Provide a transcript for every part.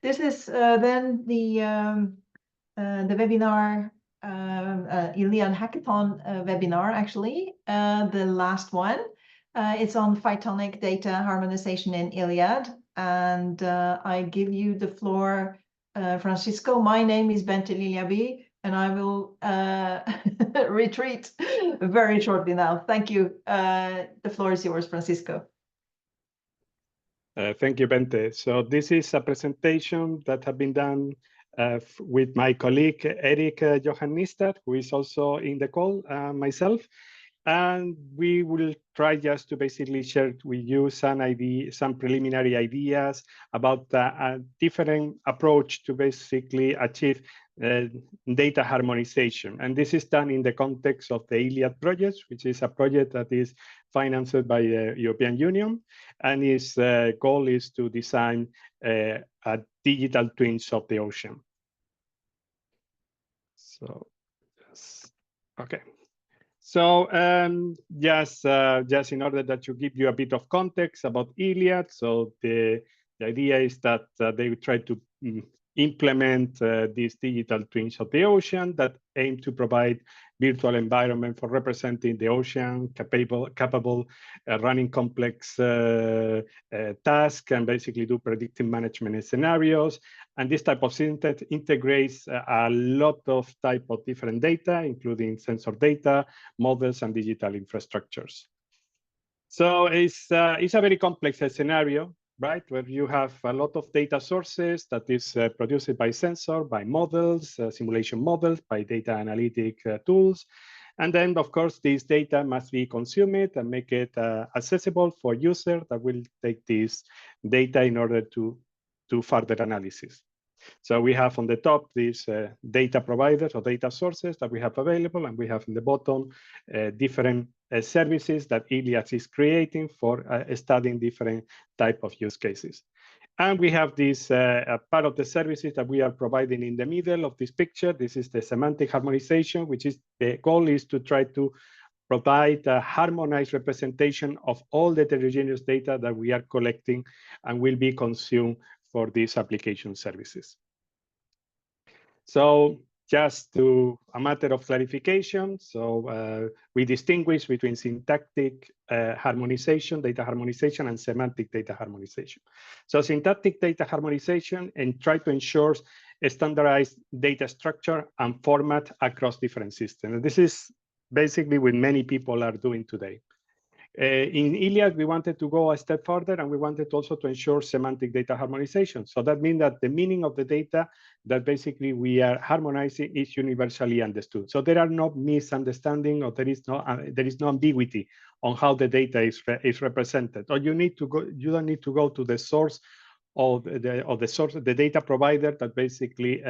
this is then the webinar, Iliad Hackathon webinar, actually, the last one. It's on Pythonic data harmonization in Iliad. And I give you the floor, Francisco. My name is Bente Liljaby, and I will retreat very shortly now. Thank you. The floor is yours, Francisco. Thank you, Bente. So this is a presentation that has been done with my colleague, Erik Johannister, who is also in the call, myself. And we will try just to basically share with you some preliminary ideas about a different approach to basically achieve data harmonization. And this is done in the context of the Iliad project, which is a project that is financed by the European Union. And its goal is to design a digital twins of the ocean. So, yes. Okay. So just in order that to give you a bit of context about Iliad, so the idea is that they try to implement these digital twins of the ocean that aim to provide virtual environment for representing the ocean, capable running complex tasks and basically do predictive management scenarios. And this type of system integrates a lot of type of different data, including sensor data, models, and digital infrastructures. So it's a very complex scenario, right, where you have a lot of data sources that is produced by sensor, by models, simulation models, by data analytic tools. And then, of course, this data must be consumed and make it accessible for users that will take this data in order to do further analysis. So we have on the top these data providers or data sources that we have available, and we have in the bottom different services that Iliad is creating for studying different type of use cases. And we have this part of the services that we are providing in the middle of this picture. This is the semantic harmonization, which is the goal is to try to provide a harmonized representation of all the heterogeneous data that we are collecting and will be consumed for these application services. So just to a matter of clarification, so we distinguish between syntactic harmonization, data harmonization, and semantic data harmonization. So syntactic data harmonization and try to ensure a standardized data structure and format across different systems. And this is basically what many people are doing today. In Iliad, we wanted to go a step further, and we wanted also to ensure semantic data harmonization. So that means that the meaning of the data that basically we are harmonizing is universally understood. So there are no misunderstanding, or there is no ambiguity on how the data is represented. Or you don't need to go to the source of the data provider that basically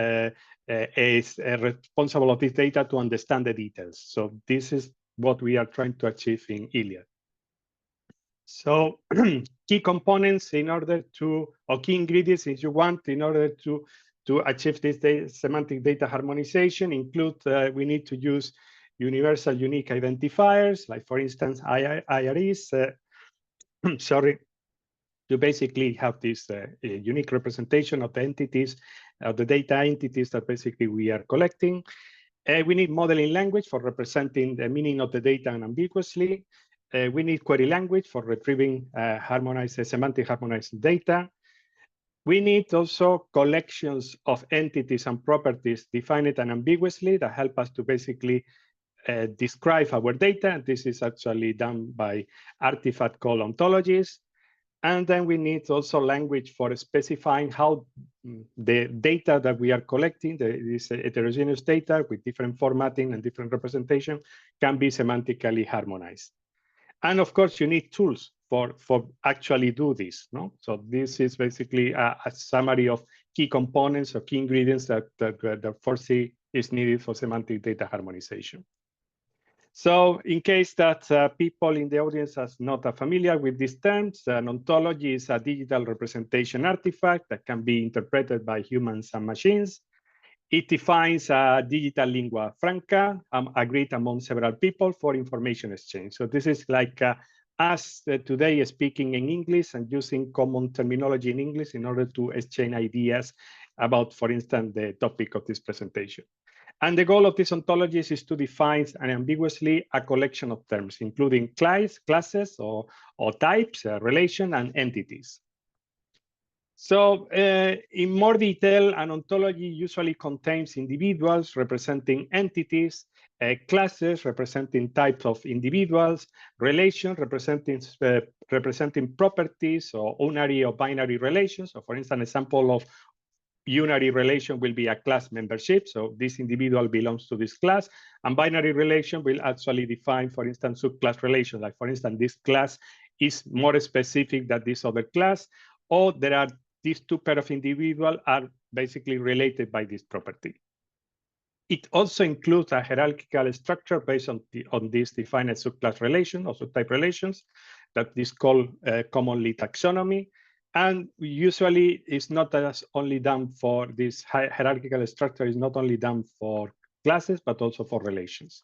is responsible of this data to understand the details. So this is what we are trying to achieve in Iliad. So key components in order to, or key ingredients if you want, in order to achieve this semantic data harmonization include, we need to use universal unique identifiers, like for instance, IREs, sorry, to basically have this unique representation of the entities, of the data entities that basically we are collecting. We need modeling language for representing the meaning of the data unambiguously. We need query language for retrieving semantic harmonized data. We need also collections of entities and properties defined unambiguously that help us to basically describe our data. And this is actually done by artifact called ontologies. And then we need also language for specifying how the data that we are collecting, this heterogeneous data with different formatting and different representation, can be semantically harmonized. And of course, you need tools for actually do this. No? So this is basically a summary of key components or key ingredients that foresee is needed for semantic data harmonization. So in case that people in the audience are not familiar with these terms, an ontology is a digital representation artifact that can be interpreted by humans and machines. It defines a digital lingua franca agreed among several people for information exchange. So this is like us today speaking in English and using common terminology in English in order to exchange ideas about, for instance, the topic of this presentation. And the goal of these ontologies is to define unambiguously a collection of terms, including classes or types, relation, and entities. So in more detail, an ontology usually contains individuals representing entities, classes representing types of individuals, relations representing properties or unary or binary relations. So for instance, an example of unary relation will be a class membership. So this individual belongs to this class, and binary relation will actually define, for instance, subclass relations. Like for instance, this class is more specific than this other class, or there are these two pairs of individuals are basically related by this property. It also includes a hierarchical structure based on this defined subclass relation or subtype relations that is called commonly taxonomy. And usually it's not as only done for this hierarchical structure, is not only done for classes, but also for relations.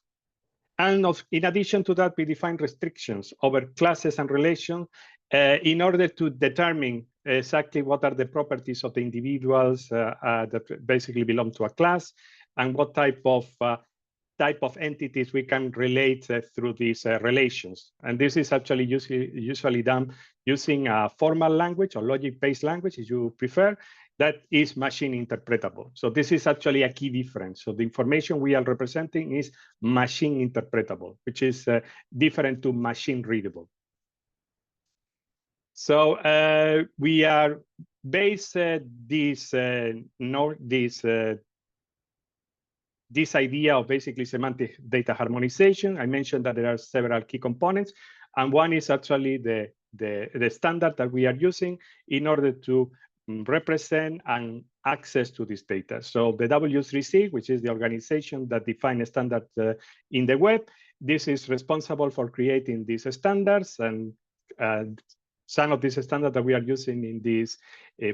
And in addition to that, we define restrictions over classes and relations in order to determine exactly what are the properties of the individuals that basically belong to a class, and what type of entities we can relate through these relations. And this is actually usually done using a formal language or logic-based language, if you prefer, that is machine interpretable. So this is actually a key difference. So the information we are representing is machine interpretable, which is different to machine readable. So we are based this idea of basically semantic data harmonization. I mentioned that there are several key components, and one is actually the standard that we are using in order to represent and access to this data. So the W3C, which is the organization that defines standards in the web, this is responsible for creating these standards, and some of these standards that we are using in this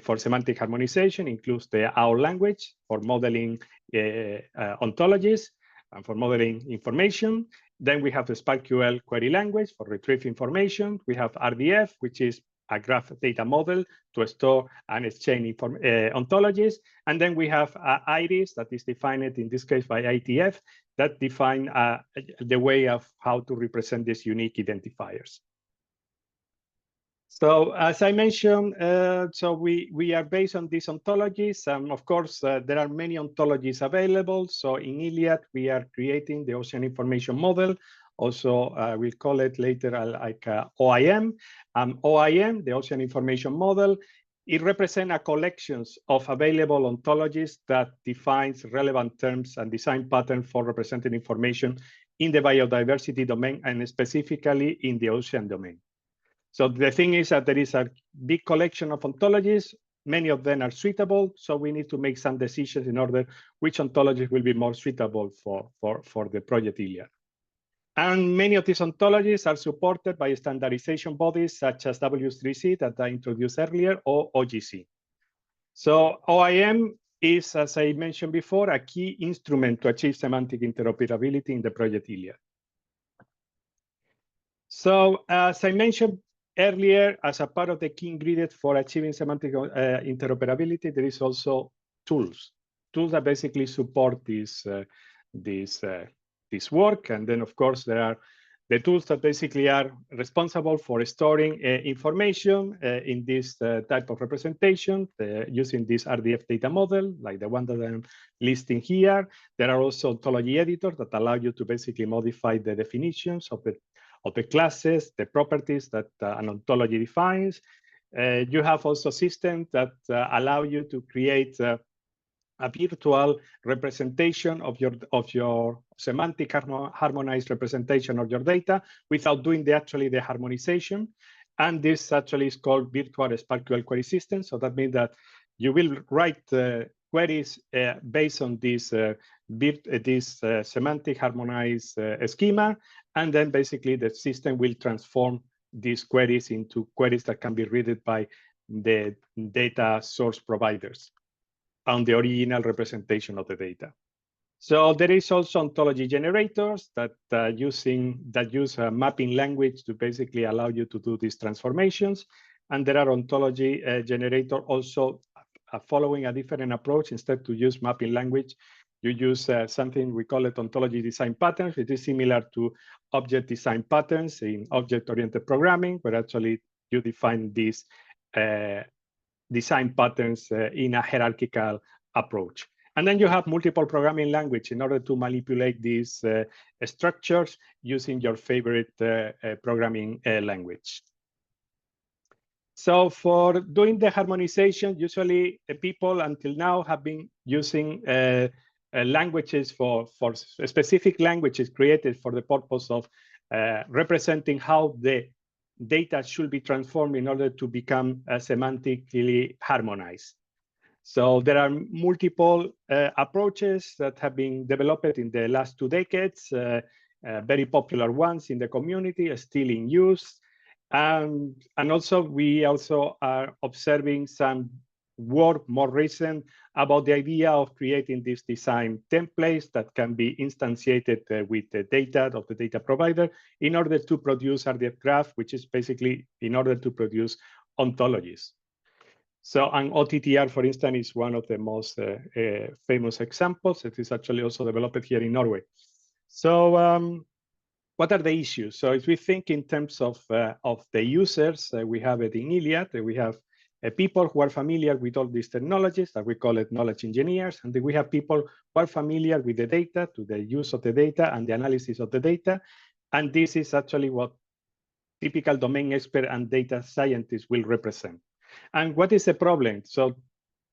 for semantic harmonization includes the OWL language for modeling ontologies and for modeling information. Then we have the SparkQL query language for retrieve information. We have RDF, which is a graph data model to store and exchange ontologies. And then we have IRIS that is defined in this case by ITF that define the way of how to represent these unique identifiers. So as I mentioned, so we are based on these ontologies. Of course, there are many ontologies available. So in Iliad, we are creating the Ocean Information Model. Also, we'll call it later like OIM. OIM, the Ocean Information Model, it represents a collection of available ontologies that defines relevant terms and design patterns for representing information in the biodiversity domain and specifically in the ocean domain. So the thing is that there is a big collection of ontologies. Many of them are suitable. So we need to make some decisions in order which ontologies will be more suitable for the project Iliad. And many of these ontologies are supported by standardization bodies such as W3C that I introduced earlier, or OGC. So OIM is, as I mentioned before, a key instrument to achieve semantic interoperability in the project Iliad. So as I mentioned earlier, as a part of the key ingredient for achieving semantic interoperability, there is also tools that basically support this work. And then, of course, there are the tools that basically are responsible for storing information in this type of representation using this RDF data model, like the one that I'm listing here. There are also ontology editors that allow you to basically modify the definitions of the classes, the properties that an ontology defines. You have also systems that allow you to create a virtual representation of your semantic harmonized representation of your data without doing the harmonization. And this actually is called virtual SparkQL query system. So that means that you will write queries based on this semantic harmonized schema. And then basically the system will transform these queries into queries that can be read by the data source providers on the original representation of the data. So there is also ontology generators that use a mapping language to basically allow you to do these transformations. And there are ontology generator also following a different approach. Instead to use mapping language, you use something we call it ontology design patterns. It is similar to object design patterns in object-oriented programming, where actually you define these design patterns in a hierarchical approach. And then you have multiple programming language in order to manipulate these structures using your favorite programming language. So for doing the harmonization, usually people until now have been using languages for specific languages created for the purpose of representing how the data should be transformed in order to become semantically harmonized. So there are multiple approaches that have been developed in the last 2 decades, very popular ones in the community, still in use. And also we also are observing some work more recent about the idea of creating these design templates that can be instantiated with the data of the data provider in order to produce RDF graph, which is basically in order to produce ontologies. So an OTTR, for instance, is one of the most famous examples. It is actually also developed here in Norway. So what are the issues? So if we think in terms of the users, we have it in Iliad. We have people who are familiar with all these technologies, that we call it knowledge engineers. And then we have people who are familiar with the data, to the use of the data and the analysis of the data. And this is actually what typical domain expert and data scientists will represent. And what is the problem? So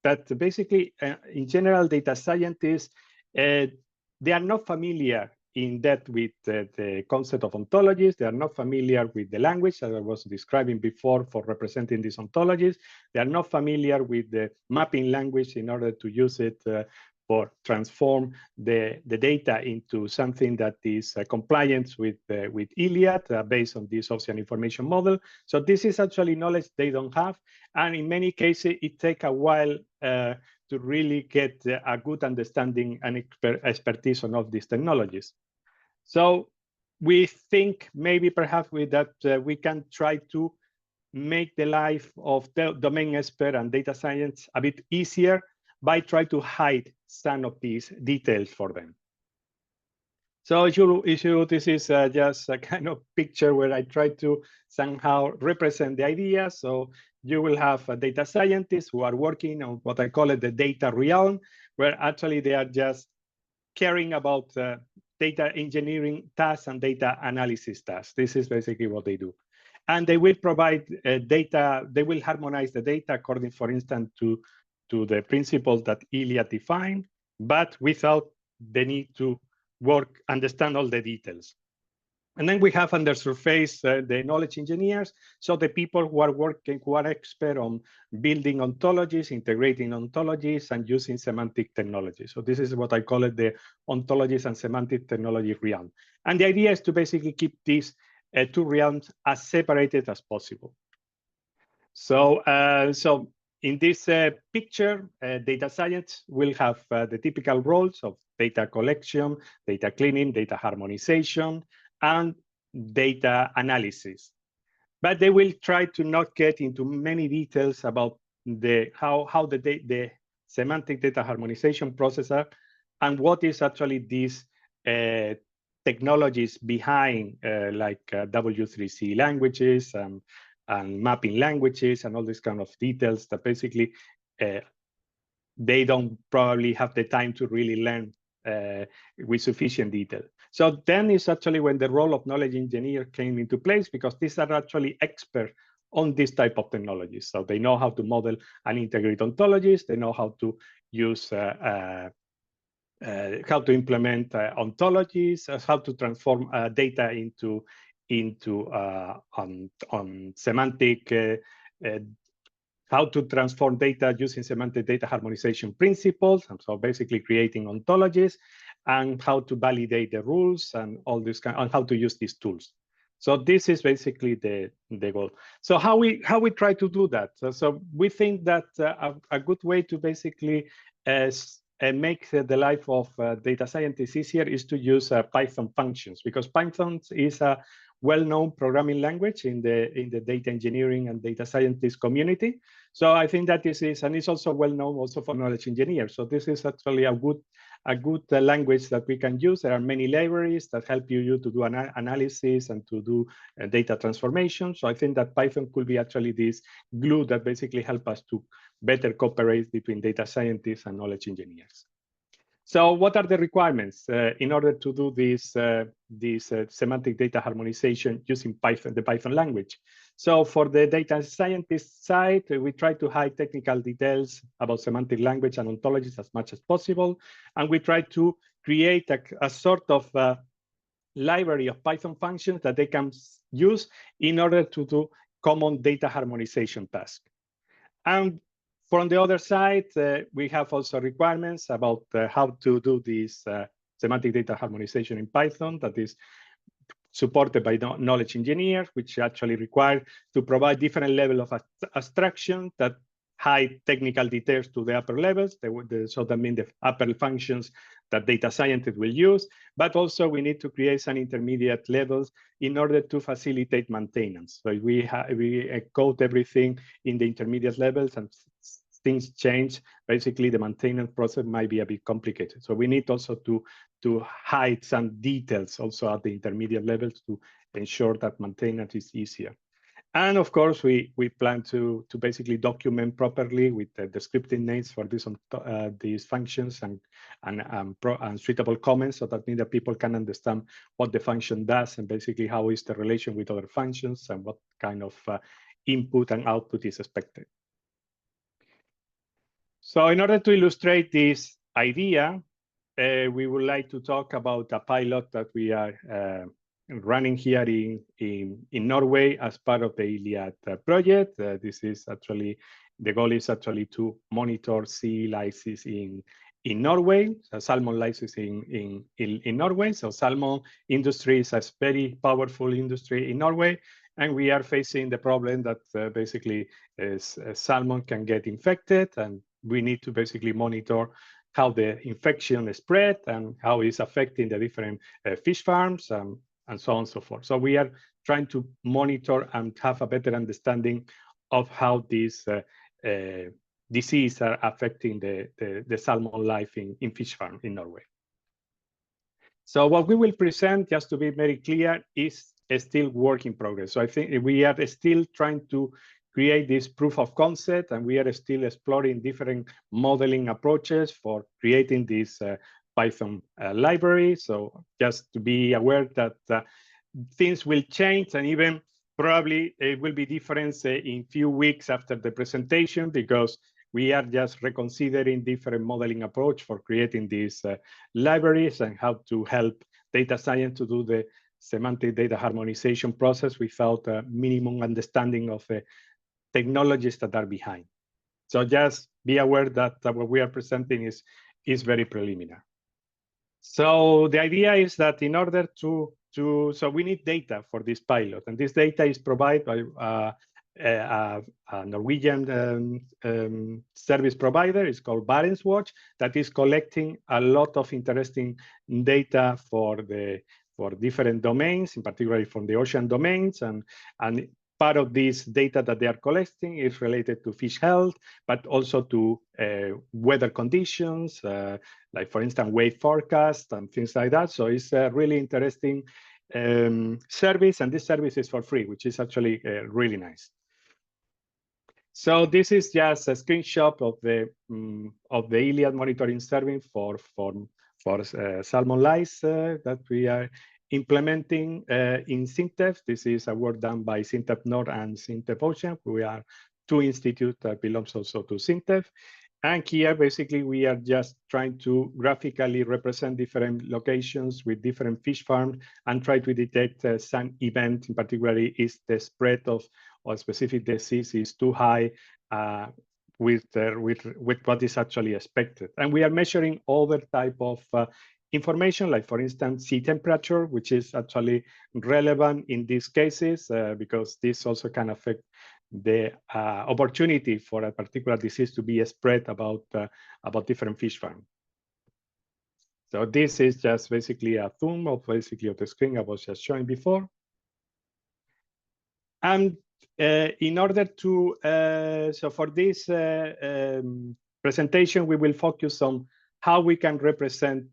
that basically, in general, data scientists, they are not familiar in depth with the concept of ontologies. They are not familiar with the language that I was describing before for representing these ontologies. They are not familiar with the mapping language in order to use it for transform the data into something that is compliant with Iliad based on this ocean information model. So this is actually knowledge they don't have. And in many cases, it takes a while to really get a good understanding and expertise on all these technologies. So we think maybe perhaps with that we can try to make the life of the domain expert and data science a bit easier by trying to hide some of these details for them. So this is just a kind of picture where I try to somehow represent the idea. So you will have data scientists who are working on what I call it the data realm, where actually they are just caring about data engineering tasks and data analysis tasks. This is basically what they do. And they will provide data, they will harmonize the data according, for instance, to the principles that Iliad defined, but without the need to understand all the details. And then we have under surface the knowledge engineers. So the people who are working, who are expert on building ontologies, integrating ontologies, and using semantic technology. So this is what I call it the ontologies and semantic technology realm. And the idea is to basically keep these 2 realms as separated as possible. So, in this picture, data science will have the typical roles of data collection, data cleaning, data harmonization, and data analysis. But they will try to not get into many details about how the semantic data harmonization process are and what is actually these technologies behind like W3C languages and mapping languages and all these kind of details that basically they don't probably have the time to really learn with sufficient detail. So then is actually when the role of knowledge engineer came into place, because these are actually experts on this type of technologies. So they know how to model and integrate ontologies. They know how to use how to implement ontologies, how to transform data into on semantic, how to transform data using semantic data harmonization principles, and so basically creating ontologies, and how to validate the rules and all this kind, and how to use these tools. So this is basically the goal. So how we try to do that? So we think that a good way to basically make the life of data scientists easier is to use Python functions, because Python is a well-known programming language in the data engineering and data scientist community. So I think that this is, and it's also well-known also for knowledge engineers. So this is actually a good language that we can use. There are many libraries that help you to do analysis and to do data transformation. So I think that Python could be actually this glue that basically help us to better cooperate between data scientists and knowledge engineers. So what are the requirements in order to do this semantic data harmonization using Python, the Python language? So for the data scientist side, we try to hide technical details about semantic language and ontologies as much as possible. And we try to create a sort of library of Python functions that they can use in order to do common data harmonization tasks. And from the other side, we have also requirements about how to do this semantic data harmonization in Python that is supported by knowledge engineers, which actually require to provide different level of abstraction that hide technical details to the upper levels. So that means the upper functions that data scientists will use, but also we need to create some intermediate levels in order to facilitate maintenance. So we code everything in the intermediate levels, and things change, basically the maintenance process might be a bit complicated. So we need also to hide some details also at the intermediate levels to ensure that maintenance is easier. And of course, we plan to basically document properly with the descriptive names for these functions and suitable comments, so that means that people can understand what the function does and basically how is the relation with other functions and what kind of input and output is expected. So in order to illustrate this idea, we would like to talk about a pilot that we are running here in Norway as part of the Iliad project. This is actually, the goal is actually to monitor sea lices in Norway, so salmon lices in Norway. So salmon industry is a very powerful industry in Norway. And we are facing the problem that basically salmon can get infected, and we need to basically monitor how the infection is spread and how it's affecting the different fish farms and so on and so forth. So we are trying to monitor and have a better understanding of how these diseases are affecting the salmon life in fish farm in Norway. So what we will present, just to be very clear, is still work in progress. So I think we are still trying to create this proof of concept, and we are still exploring different modeling approaches for creating this Python library. So just to be aware that things will change, and even probably it will be different in few weeks after the presentation, because we are just reconsidering different modeling approach for creating these libraries and how to help data science to do the semantic data harmonization process without a minimum understanding of the technologies that are behind. So just be aware that what we are presenting is very preliminary. So the idea is that in order so we need data for this pilot, and this data is provided by a Norwegian service provider. It's called BarentsWatch, that is collecting a lot of interesting data for different domains, in particular from the ocean domains, and part of this data that they are collecting is related to fish health, but also to weather conditions, like for instance, wave forecast and things like that. So it's a really interesting service, and this service is for free, which is actually really nice. So this is just a screenshot of the Iliad monitoring service for salmon lice that we are implementing in SINTEF. This is a work done by SINTEF Nord and SINTEF Ocean. We are two institutes that belongs also to SINTEF. And here, basically, we are just trying to graphically represent different locations with different fish farms and try to detect some event. In particular, is the spread of a specific disease is too high with what is actually expected. And we are measuring other type of information, like for instance, sea temperature, which is actually relevant in these cases because this also can affect the opportunity for a particular disease to be spread about different fish farms. So this is just basically a zoom of basically of the screen I was just showing before. And in order to, so for this presentation, we will focus on how we can represent,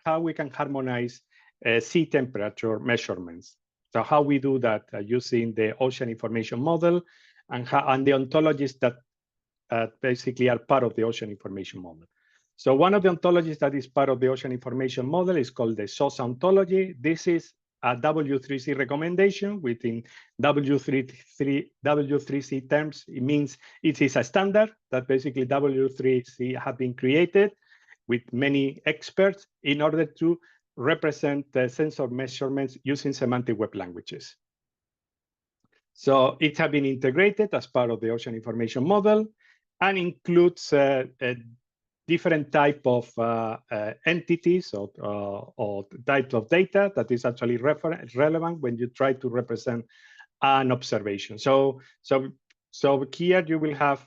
how we can harmonize sea temperature measurements. So how we do that using the ocean information model and the ontologies that basically are part of the ocean information model. So one of the ontologies that is part of the ocean information model is called the SOSA ontology. This is a W3C recommendation within W3C terms. It means it is a standard that basically W3C have been created with many experts in order to represent the sensor measurements using semantic web languages. So it has been integrated as part of the ocean information model and includes different type of entities or types of data that is actually relevant when you try to represent an observation. So here you will have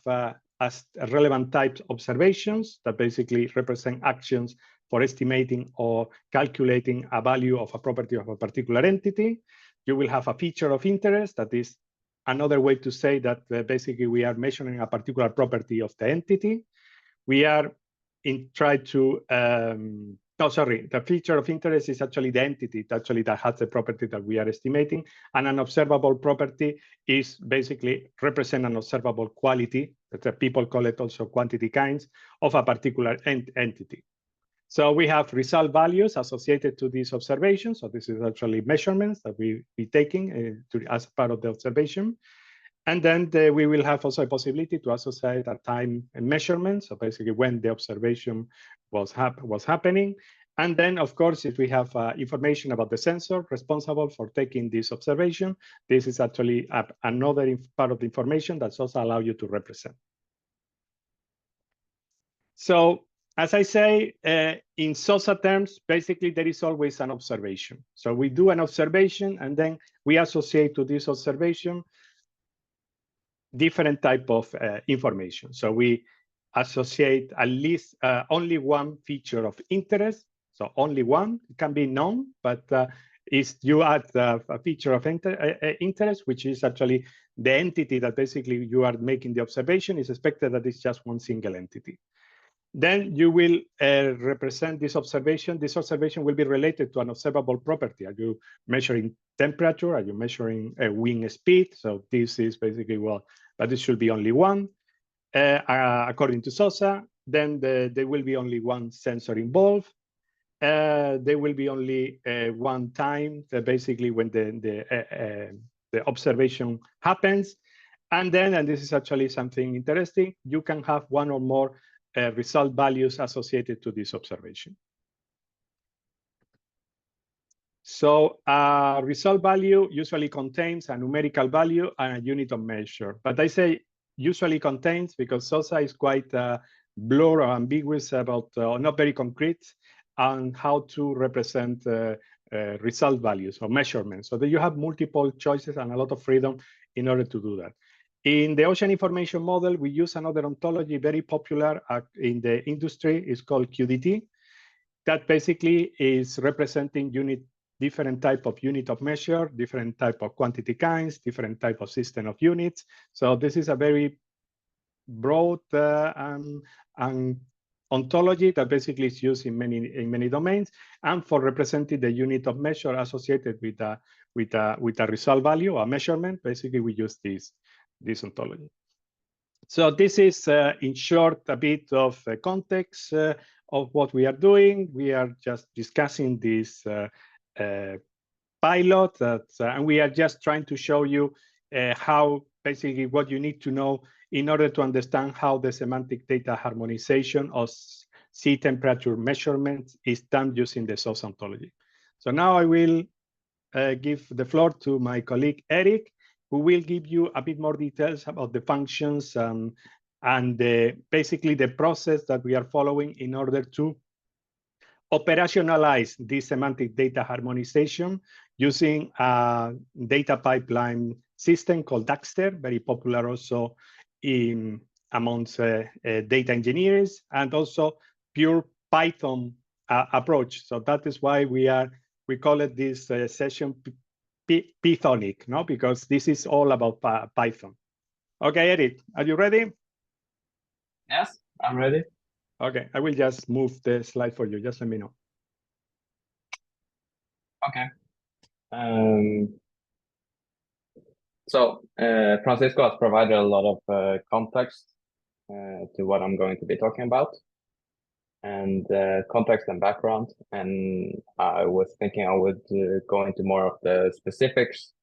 as relevant types observations that basically represent actions for estimating or calculating a value of a property of a particular entity. You will have a feature of interest that is another way to say that basically we are measuring a particular property of the entity. We are the feature of interest is actually the entity that has the property that we are estimating, and an observable property is basically represent an observable quality, that people call it also quantity kinds, of a particular entity. So we have result values associated to these observations. So this is actually measurements that we be taking as part of the observation. And then we will have also a possibility to associate a time measurement. So basically when the observation was happening. And then, of course, if we have information about the sensor responsible for taking this observation, this is actually another part of the information that SOSA allow you to represent. So as I say, in SOSA terms, basically there is always an observation. So we do an observation and then we associate to this observation different type of information. So we associate at least only one feature of interest. So only one, it can be none, but is you add a feature of interest, which is actually the entity that basically you are making the observation is expected that it's just one single entity. Then you will represent this observation. This observation will be related to an observable property. Are you measuring temperature? Are you measuring wind speed? So this is basically but it should be only one. According to SOSA, then there will be only one sensor involved. There will be only one time, basically when the observation happens. And then, and this is actually something interesting, you can have one or more result values associated to this observation. So a result value usually contains a numerical value and a unit of measure. But I say usually contains because SOSA is quite blurred or ambiguous about, not very concrete on how to represent result values or measurements. So that you have multiple choices and a lot of freedom in order to do that. In the ocean information model, we use another ontology very popular in the industry. It's called QDT. That basically is representing different type of unit of measure, different type of quantity kinds, different type of system of units. So this is a very broad ontology that basically is used in many domains, and for representing the unit of measure associated with a result value or measurement. Basically, we use this ontology. So this is, in short, a bit of context of what we are doing. We are just discussing this pilot, and we are just trying to show you how basically what you need to know in order to understand how the semantic data harmonization of sea temperature measurements is done using the SOSA ontology. So now I will give the floor to my colleague, Eric, who will give you a bit more details about the functions and basically the process that we are following in order to operationalize this semantic data harmonization using a data pipeline system called Dagster, very popular also amongst data engineers, and also pure Python approach. So that is why we call it this session Pythonic, no? Because this is all about Python. Okay, Eric, are you ready? Yes, I'm ready. Okay, I will just move the slide for you. Just let me know. Okay. So Francisco has provided a lot of context to what I'm going to be talking about, and context and background. And I was thinking I would go into more of the specifics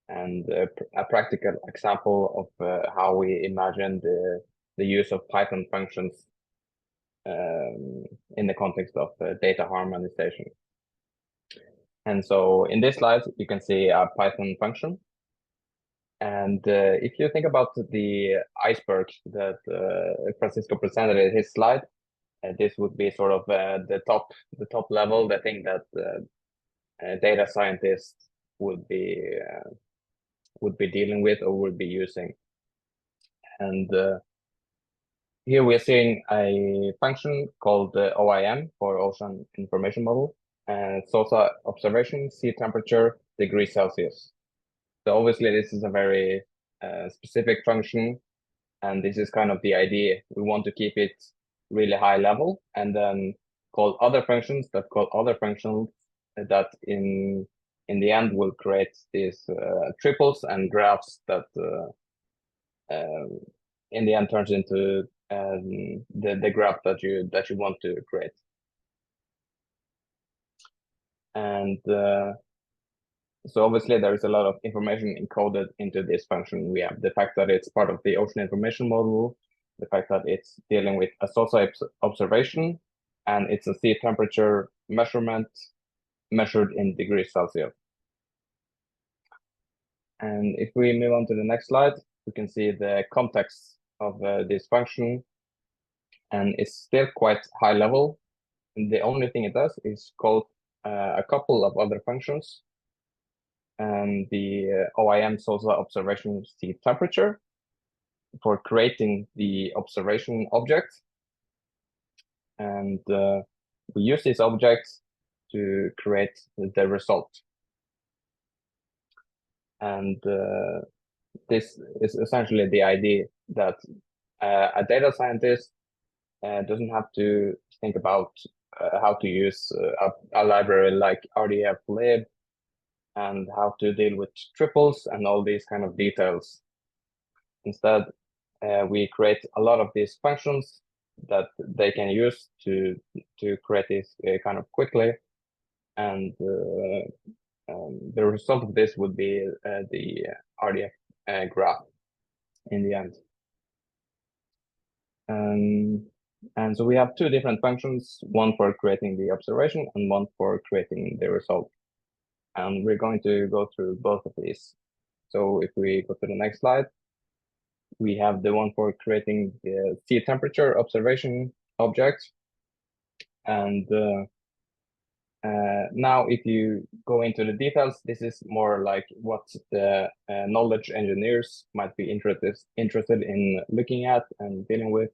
and a practical example of how we imagine the use of Python functions in the context of data harmonization. And so in this slide, you can see a Python function. And if you think about the iceberg that Francisco presented in his slide, this would be sort of the top level, the thing that data scientists would be dealing with or would be using. And here we're seeing a function called OIM, for Ocean Information Model, and SOSA observation, sea temperature, degrees Celsius. So obviously this is a very specific function, and this is kind of the idea. We want to keep it really high level and then call other functions that call other functions that in the end will create these triples and graphs that in the end turns into the graph that you want to create. And so obviously there is a lot of information encoded into this function. We have the fact that it's part of the Ocean Information Model, the fact that it's dealing with a SOSA observation, and it's a sea temperature measurement measured in degrees Celsius. And if we move on to the next slide, we can see the context of this function, and it's still quite high level. And the only thing it does is call a couple of other functions, and the OIM SOSA observation sea temperature for creating the observation object. And we use this object to create the result. And this is essentially the idea that a data scientist doesn't have to think about how to use a library like RDF-lib and how to deal with triples and all these kind of details. Instead, we create a lot of these functions that they can use to create this kind of quickly, and the result of this would be the RDF graph in the end. And so we have two different functions, one for creating the observation and one for creating the result. And we're going to go through both of these. So if we go to the next slide, we have the one for creating the sea temperature observation object. And now if you go into the details, this is more like what the knowledge engineers might be interested in looking at and dealing with.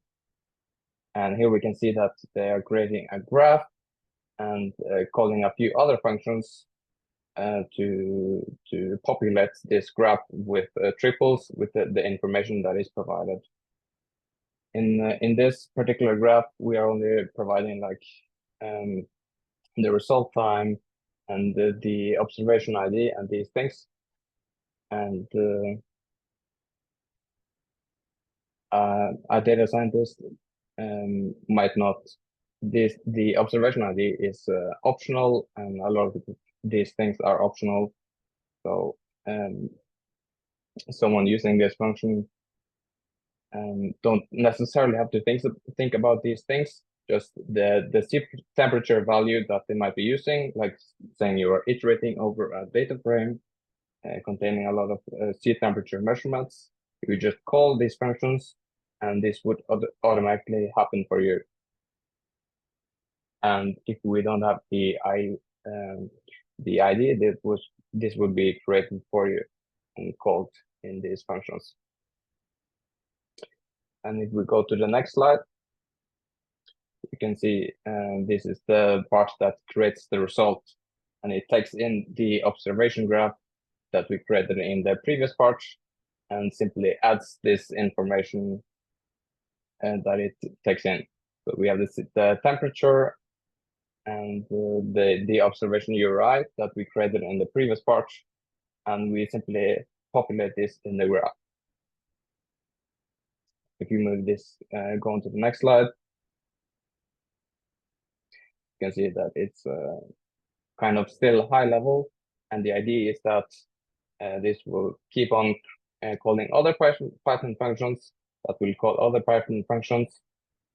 And here we can see that they are creating a graph and calling a few other functions to populate this graph with triples with the information that is provided. In this particular graph, we are only providing like the result time and the observation ID and these things. And a data scientist might not. The observation ID is optional, and a lot of these things are optional. So someone using this function don't necessarily have to think about these things. Just the sea temperature value that they might be using, like saying you are iterating over a data frame containing a lot of sea temperature measurements. You just call these functions, and this would automatically happen for you. And if we don't have the ID, this would be created for you and called in these functions. And if we go to the next slide, you can see this is the part that creates the result, and it takes in the observation graph that we created in the previous part and simply adds this information that it takes in. So we have the temperature and the observation URI that we created in the previous part, and we simply populate this in the graph. If you move this, go on to the next slide, you can see that it's kind of still high level, and the idea is that this will keep on calling other Python functions that will call other Python functions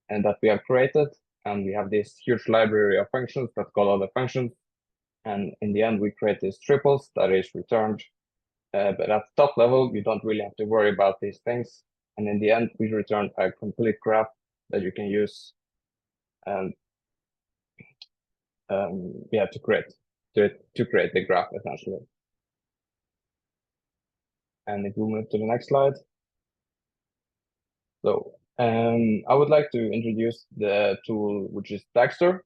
and that we have created, and we have this huge library of functions that call other functions, and in the end we create these triples that is returned. But at the top level, you don't really have to worry about these things, and in the end we return a complete graph that you can use to create the graph essentially. And if we move to the next slide. So I would like to introduce the tool which is Dagster.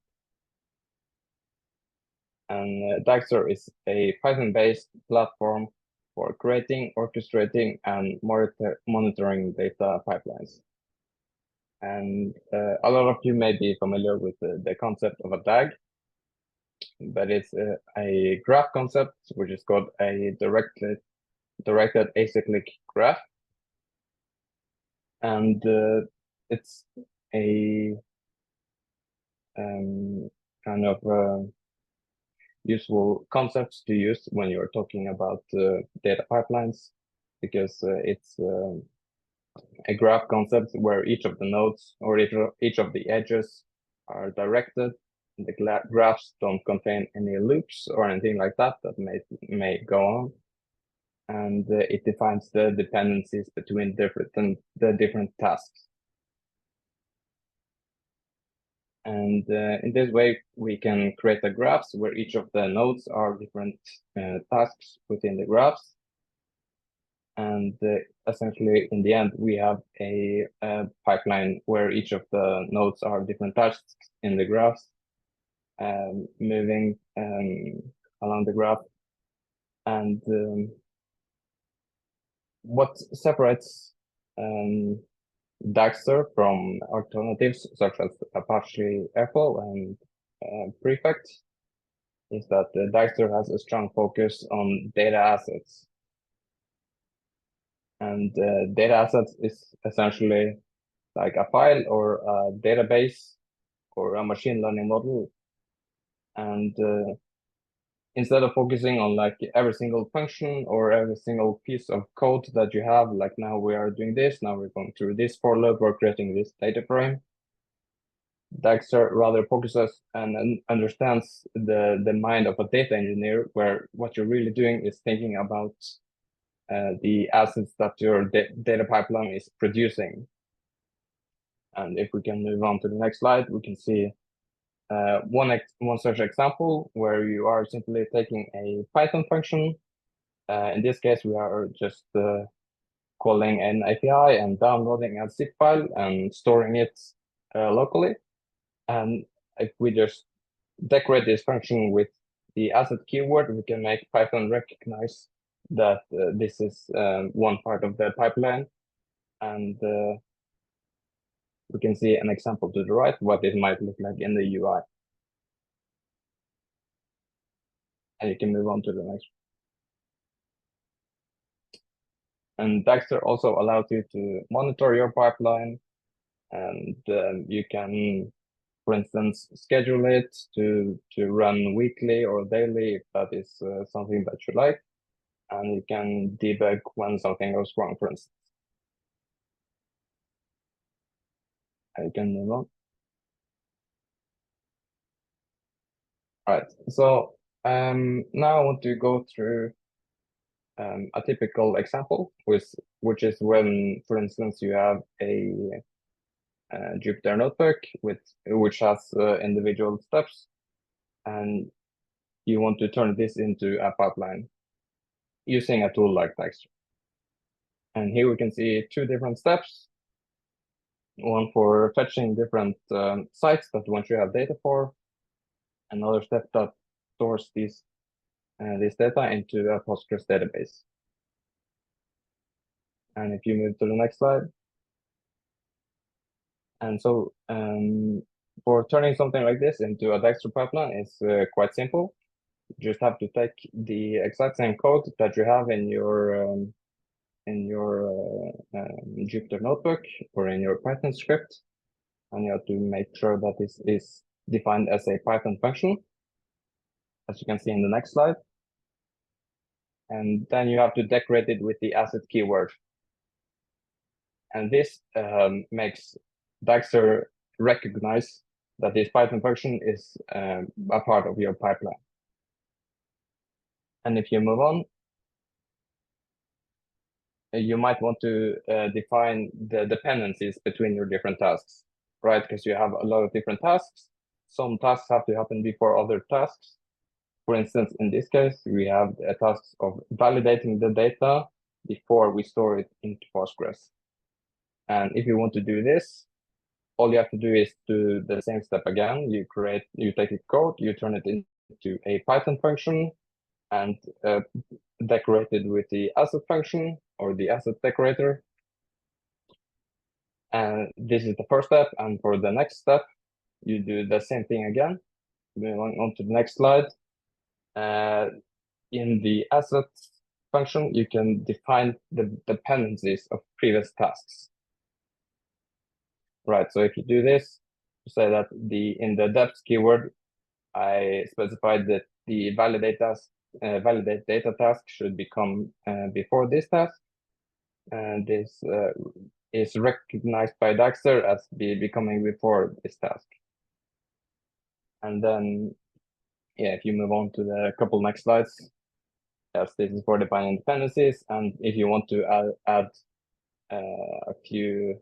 And Dagster is a Python-based platform for creating, orchestrating, and monitoring data pipelines. And a lot of you may be familiar with the concept of a DAG, but it's a graph concept, which is called a directed acyclic graph. And it's a kind of useful concepts to use when you're talking about data pipelines, because it's a graph concept where each of the nodes or each of the edges are directed. The graphs don't contain any loops or anything like that may go on, and it defines the dependencies between the different tasks. And in this way, we can create a graphs where each of the nodes are different tasks within the graphs. And essentially, in the end, we have a pipeline where each of the nodes are different tasks in the graphs, moving along the graph. And what separates Dagster from alternatives such as Apache Airflow and Prefect is that Dagster has a strong focus on data assets. And data assets is essentially like a file or a database or a machine learning model. And instead of focusing on like every single function or every single piece of code that you have, like now we are doing this, now we're going through this for loop, we're creating this data frame. Dagster rather focuses and understands the mind of a data engineer, where what you're really doing is thinking about the assets that your data pipeline is producing. And if we can move on to the next slide, we can see one such example where you are simply taking a Python function. In this case, we are just calling an API and downloading a zip file and storing it locally. And if we just decorate this function with the asset keyword, we can make Python recognize that this is one part of the pipeline. And we can see an example to the right, what it might look like in the UI. And you can move on to the next. And Dagster also allows you to monitor your pipeline, and you can, for instance, schedule it to run weekly or daily if that is something that you like. And you can debug when something goes wrong, for instance. I can move on. All right, so now I want to go through a typical example, which is when, for instance, you have a Jupyter Notebook which has individual steps, and you want to turn this into a pipeline using a tool like Dagster. And here we can see two different steps. one for fetching different sites that you want to have data for, another step that stores this data into a Postgres database. And if you move to the next slide. And so for turning something like this into a Dagster pipeline is quite simple. You just have to take the exact same code that you have in your Jupyter Notebook or in your Python script, and you have to make sure that this is defined as a Python function, as you can see in the next slide. And then you have to decorate it with the asset keyword. And this makes Dagster recognize that this Python function is a part of your pipeline. And if you move on, you might want to define the dependencies between your different tasks, right? Because you have a lot of different tasks. Some tasks have to happen before other tasks. For instance, in this case, we have a task of validating the data before we store it into Postgres. And if you want to do this, all you have to do is do the same step again. You take a code, you turn it into a Python function, and decorate it with the asset function or the asset decorator. And this is the first step. And for the next step, you do the same thing again. Moving on to the next slide. In the asset function, you can define the dependencies of previous tasks. Right, so if you do this, you say that in the depth keyword, I specified that the validate data task should become before this task. And this is recognized by Dagster as becoming before this task. And then, yeah, if you move on to the couple next slides, yes, this is for defining dependencies. And if you want to add a few,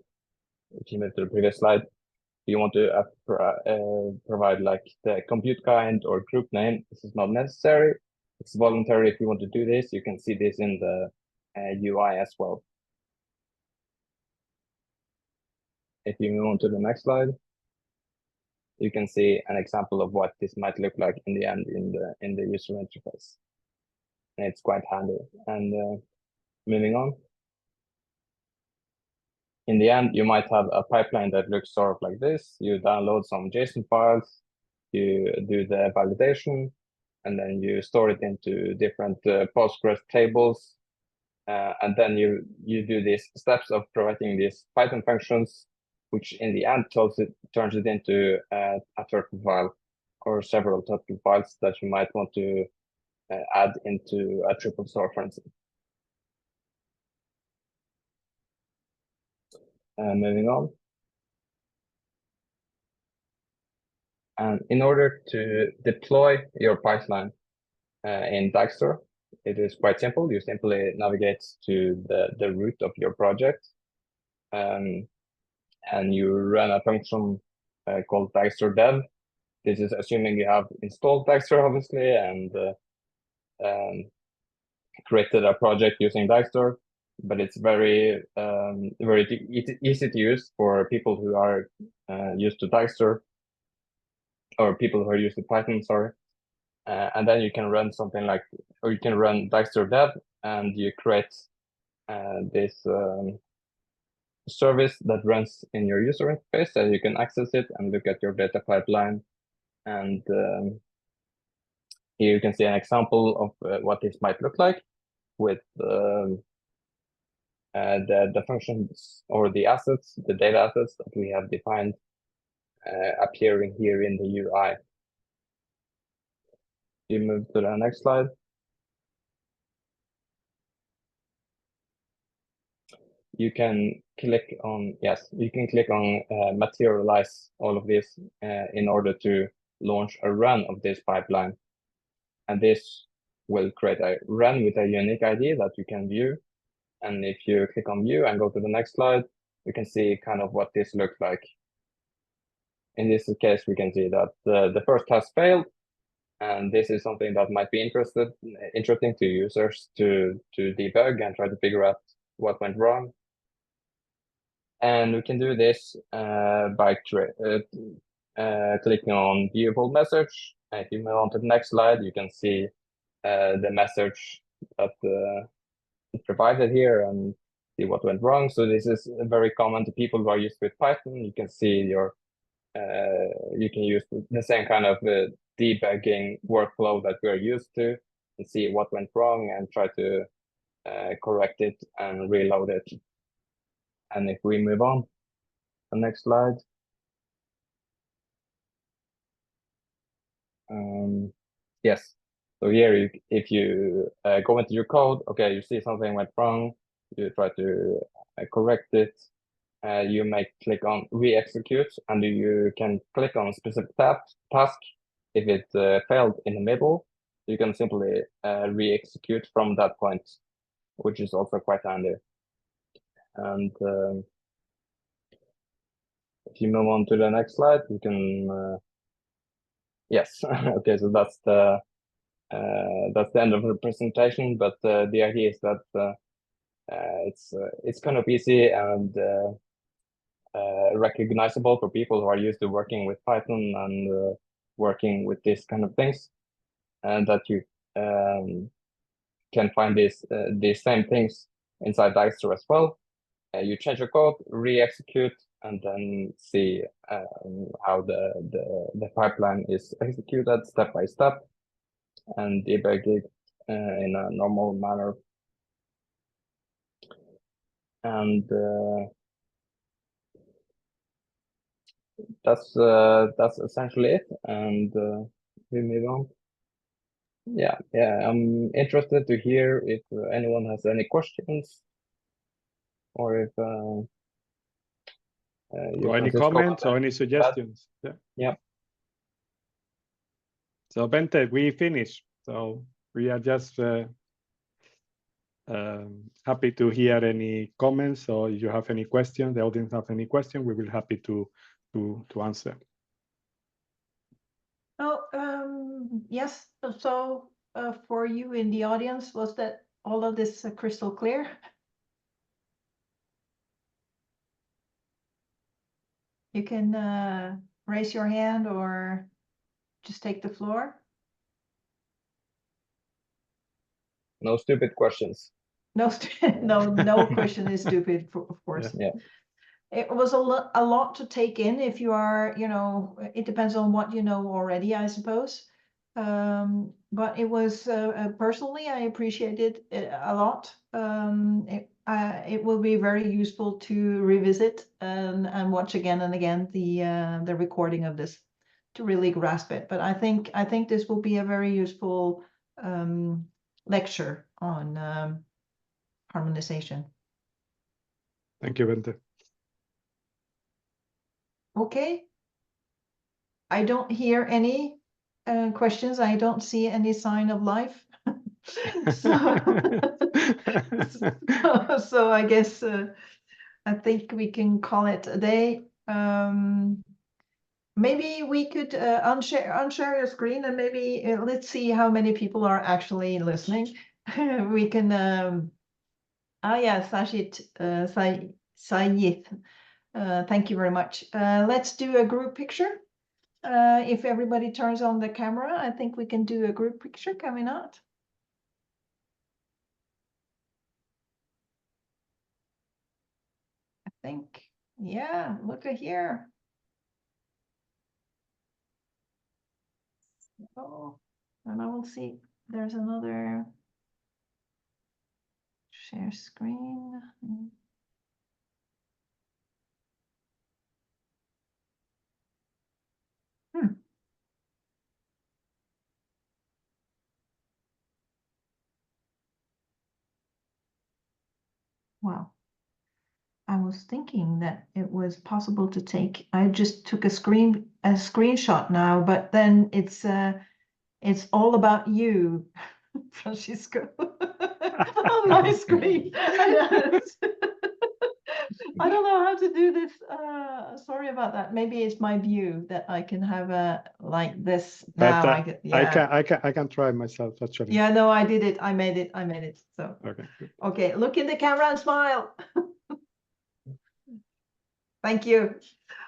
if you move to the previous slide, you want to provide like the compute kind or group name, this is not necessary. It's voluntary. If you want to do this, you can see this in the UI as well. If you move on to the next slide, you can see an example of what this might look like in the end in the user interface. And it's quite handy. And moving on. In the end, you might have a pipeline that looks sort of like this. You download some JSON files, you do the validation, and then you store it into different Postgres tables. And then you do these steps of providing these Python functions, which in the end turns it into a turtle file or several turtle files that you might want to add into a triple store, for instance. Moving on. And in order to deploy your pipeline in Dagster, it is quite simple. You simply navigate to the root of your project, and you run a function called Dagster dev. This is assuming you have installed Dagster, obviously, and created a project using Dagster. But it's very easy to use for people who are used to Dagster, or people who are used to Python, sorry. And then you can run something like, or you can run Dagster dev, and you create this service that runs in your user interface, and you can access it and look at your data pipeline. And here you can see an example of what this might look like with the functions or the assets, the data assets that we have defined appearing here in the UI. You move to the next slide. You can click on, yes, you can click on materialize all of this in order to launch a run of this pipeline. And this will create a run with a unique ID that you can view. And if you click on view and go to the next slide, you can see kind of what this looks like. In this case, we can see that the first task failed. And this is something that might be interesting to users to debug and try to figure out what went wrong. And we can do this by clicking on viewable message. And if you move on to the next slide, you can see the message that is provided here and see what went wrong. So this is very common to people who are used with Python. You can see your you can use the same kind of debugging workflow that we're used to and see what went wrong and try to correct it and reload it. And if we move on, the next slide. Yes, so here, if you go into your code, okay, you see something went wrong, you try to correct it, you may click on re-execute, and you can click on a specific task. If it failed in the middle, you can simply re-execute from that point, which is also quite handy. And if you move on to the next slide, you can, yes, okay, so that's the end of the presentation, but the idea is that it's kind of easy and recognizable for people who are used to working with Python and working with these kind of things, and that you can find these same things inside Dagster as well. You change your code, re-execute, and then see how the pipeline is executed step by step, and debug it in a normal manner. And that's essentially it. And we move on. Yeah, I'm interested to hear if anyone has any questions, or if or any comments or any suggestions. Yeah. So Bente, we finished. So we are just happy to hear any comments, or if you have any questions, the audience have any question, we will be happy to answer. Oh, yes. So for you in the audience, was that all of this crystal clear? You can raise your hand or just take the floor. No stupid questions. No, no question is stupid, of course. Yeah. It was a lot to take in. If you are, it depends on what you know already, I suppose. But it was personally, I appreciated it a lot. It will be very useful to revisit and watch again and again the recording of this to really grasp it. But I think this will be a very useful lecture on harmonization. Thank you, Bente. Okay. I don't hear any questions. I don't see any sign of life. So I guess I think we can call it a day. Maybe we could unshare your screen, and maybe let's see how many people are actually listening. We can. Sajid, Sayith. Thank you very much. Let's do a group picture. If everybody turns on the camera, I think we can do a group picture. Can we not? I think, yeah, look at here. Oh, and I will see, there's another share screen. Wow. I was thinking that it was possible to take, I just took a screenshot now, but then it's all about you, Francisco, on my screen. I don't know how to do this. Sorry about that. Maybe it's my view that I can have a like this now. But, I can try myself actually. Yeah, no, I did it. I made it. So okay. Okay, look in the camera and smile. Thank you.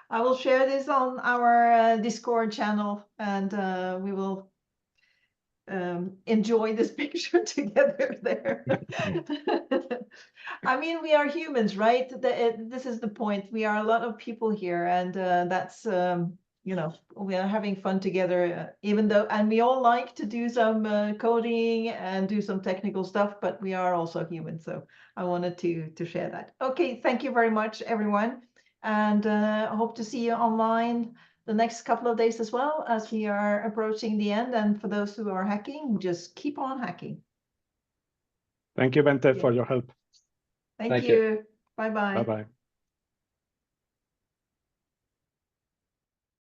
I will share this on our Discord channel, and we will enjoy this picture together there. I mean, we are humans, right? This is the point. We are a lot of people here, and that's you know, we are having fun together, even though, and we all like to do some coding and do some technical stuff, but we are also human. So I wanted to share that. Okay, thank you very much, everyone, and I hope to see you online the next couple of days as well, as we are approaching the end. And for those who are hacking, just keep on hacking. Thank you, Bente, for your help. Thank Thank you. you. Bye-bye. Bye-bye.